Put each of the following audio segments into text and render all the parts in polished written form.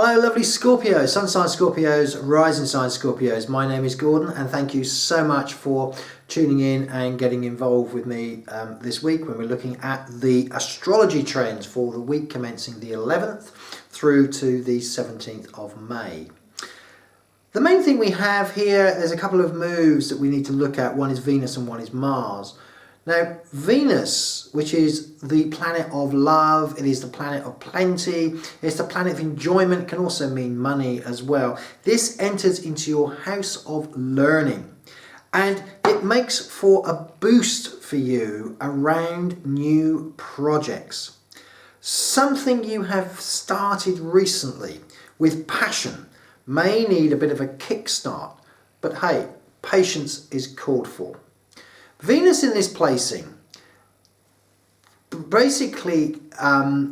Hello lovely Scorpios, Sun sign Scorpios, Rising sign Scorpios. My name is Gordon and thank you so much for tuning in and getting involved with me this week when we're looking at the astrology trends for the week commencing the 11th through to the 17th of May. The main thing we have here, there's a couple of moves that we need to look at. One is Venus and one is Mars. Now, Venus, which is the planet of love, it is the planet of plenty, it's the planet of enjoyment, can also mean money as well. This enters into your house of learning and it makes for a boost for you around new projects. Something you have started recently with passion may need a bit of a kickstart, but hey, patience is called for. Venus in this placing basically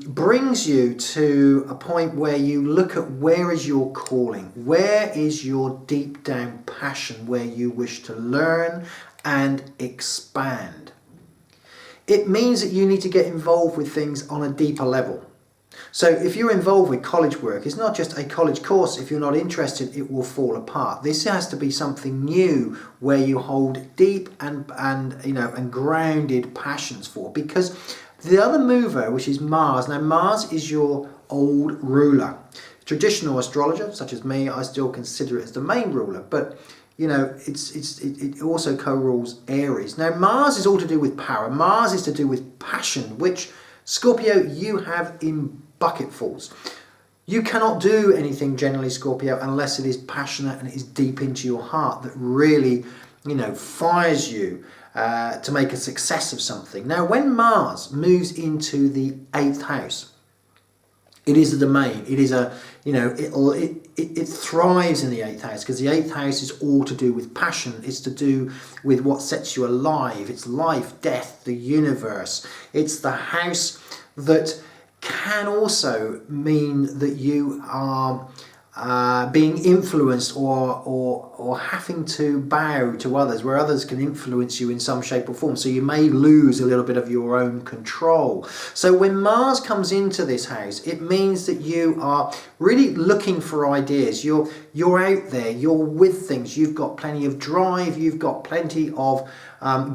brings you to a point where you look at where is your calling, where is your deep down passion, where you wish to learn and expand. It means that you need to get involved with things on a deeper level. So if you're involved with college work, it's not just a college course. If you're not interested, it will fall apart. This has to be something new where you hold deep and grounded passions for. Because the other mover, which is Mars, now Mars is your old ruler. Traditional astrologer, such as me, I still consider it as the main ruler, but you know, it also co-rules Aries. Now Mars is all to do with power. Mars is to do with passion, which Scorpio, you have in bucketfuls. You cannot do anything generally, Scorpio, unless it is passionate and it is deep into your heart that really, fires you to make a success of something. Now, when Mars moves into the 8th house, it is a domain. It is it thrives in the 8th house because the 8th house is all to do with passion. It's to do with what sets you alive. It's life, death, the universe. It's the house that can also mean that you are being influenced or having to bow to others, where others can influence you in some shape or form. So you may lose a little bit of your own control. So when Mars comes into this house, it means that you are really looking for ideas. You're out there, you're with things, you've got plenty of drive, you've got plenty of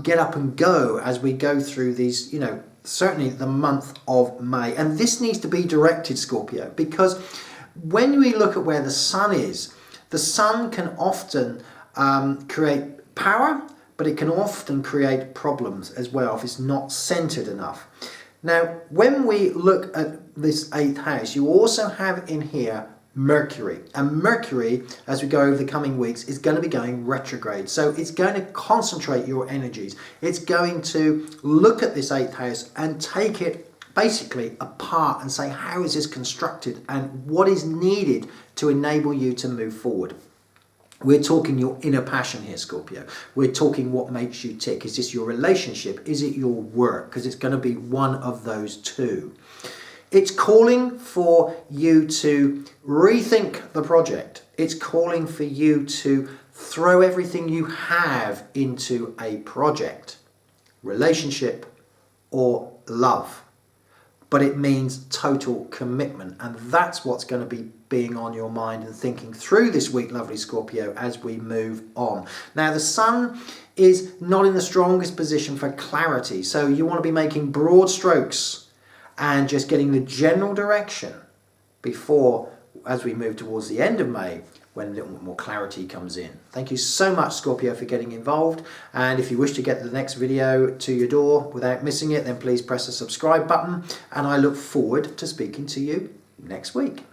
get up and go as we go through these, certainly the month of May. And this needs to be directed, Scorpio, because when we look at where the sun is, the sun can often create power, but it can often create problems as well if it's not centered enough. Now, when we look at this 8th house, you also have in here Mercury, and Mercury, as we go over the coming weeks, is going to be going retrograde. So it's going to concentrate your energies. It's going to look at this 8th house and take it basically apart and say, how is this constructed and what is needed to enable you to move forward. We're talking your inner passion here, Scorpio. We're talking what makes you tick. Is this your relationship? Is it your work? Because it's going to be one of those two. It's calling for you to rethink the project. It's calling for you to throw everything you have into a project, relationship or love. But it means total commitment. And that's what's going to be being on your mind and thinking through this week, lovely Scorpio, as we move on. Now, the sun is not in the strongest position for clarity. So you want to be making broad strokes and just getting the general direction before, as we move towards the end of May, when a little bit more clarity comes in. Thank you so much, Scorpio, for getting involved. And if you wish to get the next video to your door without missing it, then please press the subscribe button. And I look forward to speaking to you next week.